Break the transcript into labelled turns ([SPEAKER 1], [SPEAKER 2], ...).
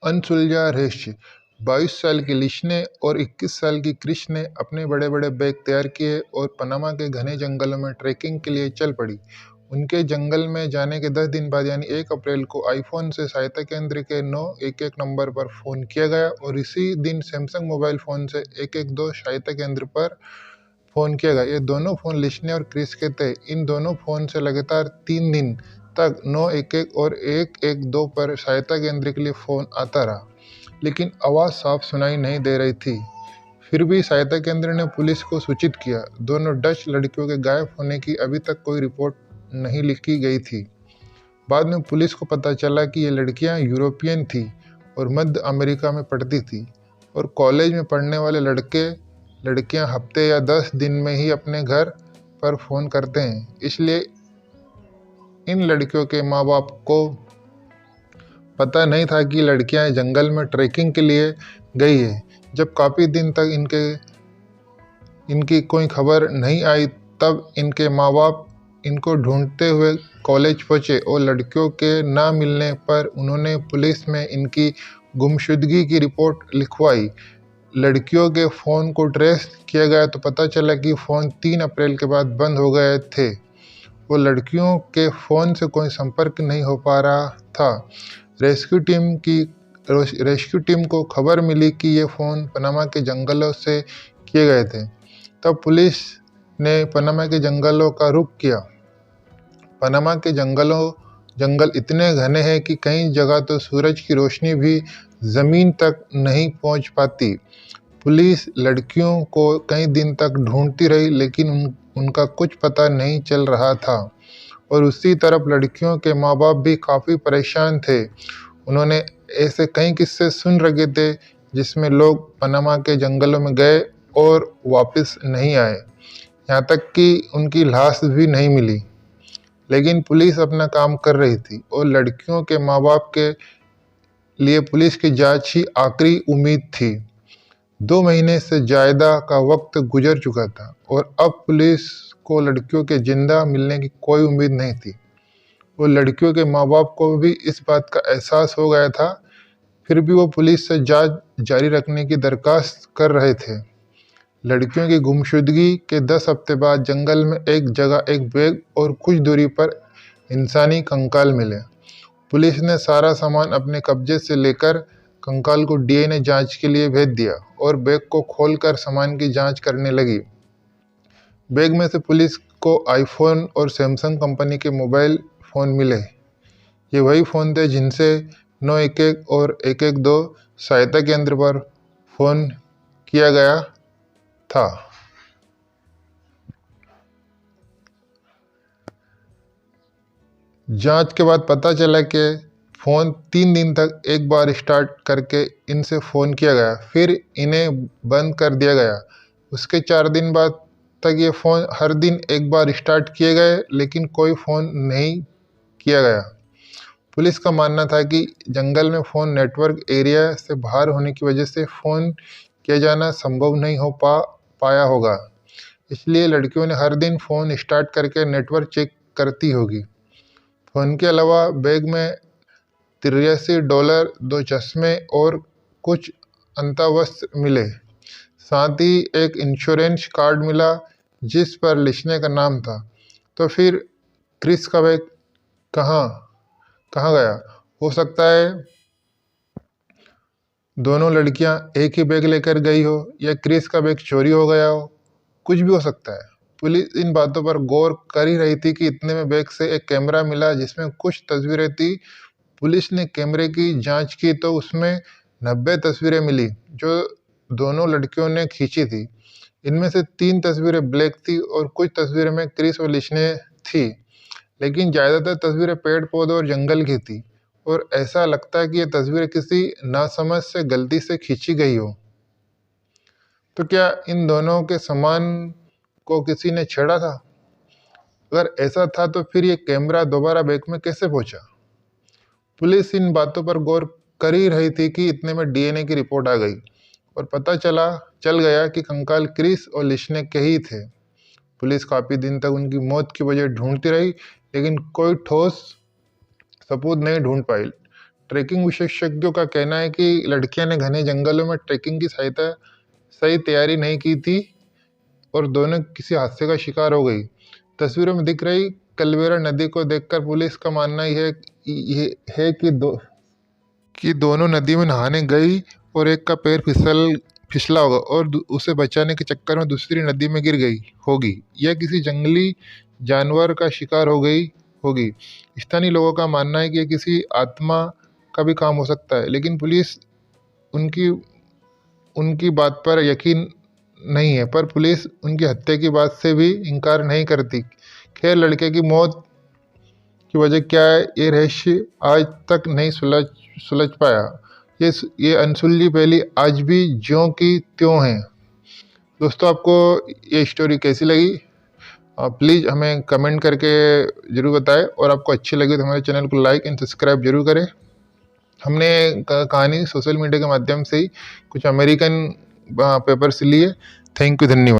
[SPEAKER 1] अनसुलझा रहस्य। 22 साल की लिशने और 21 साल की क्रिश ने अपने बड़े बड़े बैग तैयार किए और पनामा के घने जंगलों में ट्रैकिंग के लिए चल पड़ी। उनके जंगल में जाने के 10 दिन बाद यानी 1 अप्रैल को आईफोन से सहायता केंद्र के 911 नंबर पर फ़ोन किया गया और इसी दिन सैमसंग मोबाइल फ़ोन से 112 सहायता केंद्र पर फ़ोन किया गया। ये दोनों फ़ोन लिशने और क्रिस के थे। इन दोनों फ़ोन से लगातार 3 दिन तक 911 और 112 पर सहायता केंद्र के लिए फ़ोन आता रहा, लेकिन आवाज़ साफ सुनाई नहीं दे रही थी। फिर भी सहायता केंद्र ने पुलिस को सूचित किया। दोनों डच लड़कियों के गायब होने की अभी तक कोई रिपोर्ट नहीं लिखी गई थी। बाद में पुलिस को पता चला कि ये लड़कियां यूरोपियन थी और मध्य अमेरिका में पढ़ती थी और कॉलेज में पढ़ने वाले लड़कियां हफ्ते या 10 दिन में ही अपने घर पर फ़ोन करते हैं। इसलिए इन लड़कियों के माँ बाप को पता नहीं था कि लड़कियां जंगल में ट्रैकिंग के लिए गई है। जब काफ़ी दिन तक इनकी कोई खबर नहीं आई, तब इनके माँ बाप इनको ढूंढते हुए कॉलेज पहुंचे और लड़कियों के ना मिलने पर उन्होंने पुलिस में इनकी गुमशुदगी की रिपोर्ट लिखवाई। लड़कियों के फ़ोन को ट्रेस किया गया तो पता चला कि फ़ोन 3 अप्रैल के बाद बंद हो गए थे। वो लड़कियों के फ़ोन से कोई संपर्क नहीं हो पा रहा था। रेस्क्यू टीम को खबर मिली कि ये फ़ोन पनामा के जंगलों से किए गए थे। तब पुलिस ने पनामा के जंगलों का रुख किया। पनामा के जंगल इतने घने हैं कि कई जगह तो सूरज की रोशनी भी ज़मीन तक नहीं पहुंच पाती। पुलिस लड़कियों को कई दिन तक ढूंढती रही, लेकिन उनका कुछ पता नहीं चल रहा था और उसी तरफ लड़कियों के माँ बाप भी काफ़ी परेशान थे। उन्होंने ऐसे कई किस्से सुन रखे थे जिसमें लोग पनामा के जंगलों में गए और वापस नहीं आए, यहाँ तक कि उनकी लाश भी नहीं मिली। लेकिन पुलिस अपना काम कर रही थी और लड़कियों के माँ बाप के लिए पुलिस की जांच ही आखिरी उम्मीद थी। 2 महीने से ज़्यादा का वक्त गुजर चुका था और अब पुलिस को लड़कियों के जिंदा मिलने की कोई उम्मीद नहीं थी। वो लड़कियों के माँ बाप को भी इस बात का एहसास हो गया था। फिर भी वो पुलिस से जांच जारी रखने की दरख्वास्त कर रहे थे। लड़कियों की गुमशुदगी के 10 हफ्ते बाद जंगल में एक जगह एक बैग और कुछ दूरी पर इंसानी कंकाल मिले। पुलिस ने सारा सामान अपने कब्जे से लेकर कंकाल को डीएनए जांच के लिए भेज दिया और बैग को खोलकर सामान की जांच करने लगी। बैग में से पुलिस को आईफोन और सैमसंग कंपनी के मोबाइल फ़ोन मिले। ये वही फ़ोन थे जिनसे 911 और 112 सहायता केंद्र पर फ़ोन किया गया था। जांच के बाद पता चला कि फ़ोन 3 दिन तक एक बार स्टार्ट करके इनसे फ़ोन किया गया, फिर इन्हें बंद कर दिया गया। उसके 4 दिन बाद तक ये फ़ोन हर दिन एक बार स्टार्ट किए गए, लेकिन कोई फ़ोन नहीं किया गया। पुलिस का मानना था कि जंगल में फ़ोन नेटवर्क एरिया से बाहर होने की वजह से फ़ोन किया जाना संभव नहीं हो पाया होगा। इसलिए लड़कियों ने हर दिन फ़ोन स्टार्ट करके नेटवर्क चेक करती होगी। फ़ोन के अलावा बैग में $83, 2 चश्मे और कुछ अंतावस्त्र मिले। साथ ही एक इंश्योरेंस कार्ड मिला जिस पर लिखने का नाम था। तो फिर क्रिस का बैग कहाँ गया? हो सकता है दोनों लड़कियां एक ही बैग लेकर गई हो या क्रिस का बैग चोरी हो गया हो, कुछ भी हो सकता है। पुलिस इन बातों पर गौर कर ही रही थी कि इतने में बैग से एक कैमरा मिला जिसमें कुछ तस्वीरें थी। पुलिस ने कैमरे की जांच की तो उसमें 90 तस्वीरें मिली जो दोनों लड़कियों ने खींची थी। इनमें से 3 तस्वीरें ब्लैक थी और कुछ तस्वीरें में क्रिस और लिशने थी, लेकिन ज़्यादातर तस्वीरें पेड़ पौधे और जंगल की थी और ऐसा लगता है कि ये तस्वीरें किसी नासमझ से गलती से खींची गई हो। तो क्या इन दोनों के सामान को किसी ने छेड़ा था? अगर ऐसा था तो फिर ये कैमरा दोबारा बैग में कैसे पहुंचा? पुलिस इन बातों पर गौर कर ही रही थी कि इतने में डीएनए की रिपोर्ट आ गई और पता चल गया कि कंकाल क्रिस और लिशने के ही थे। पुलिस काफ़ी दिन तक उनकी मौत की वजह ढूंढती रही, लेकिन कोई ठोस सबूत नहीं ढूंढ पाई। ट्रैकिंग विशेषज्ञों का कहना है कि लड़कियां ने घने जंगलों में ट्रैकिंग की सही तैयारी नहीं की थी और दोनों किसी हादसे का शिकार हो गई। तस्वीरों में दिख रही कलवेरा नदी को देखकर पुलिस का मानना ये है कि दोनों नदी में नहाने गई और एक का पैर फिसला होगा और उसे बचाने के चक्कर में दूसरी नदी में गिर गई होगी या किसी जंगली जानवर का शिकार हो गई होगी। स्थानीय लोगों का मानना है कि यह किसी आत्मा का भी काम हो सकता है, लेकिन पुलिस उनकी उनकी बात पर यकीन नहीं है, पर पुलिस उनकी हत्या की बात से भी इनकार नहीं करती। खैर, लड़के की मौत की वजह क्या है, ये रहस्य आज तक नहीं सुलझ पाया। ये अनसुलझी पहेली आज भी ज्यों की त्यों है। दोस्तों, आपको ये स्टोरी कैसी लगी? प्लीज़ हमें कमेंट करके ज़रूर बताएं और आपको अच्छी लगी तो हमारे चैनल को लाइक एंड सब्सक्राइब जरूर करें। हमने कहानी सोशल मीडिया के माध्यम से ही कुछ अमेरिकन पेपर से लिए। थैंक यू, धन्यवाद।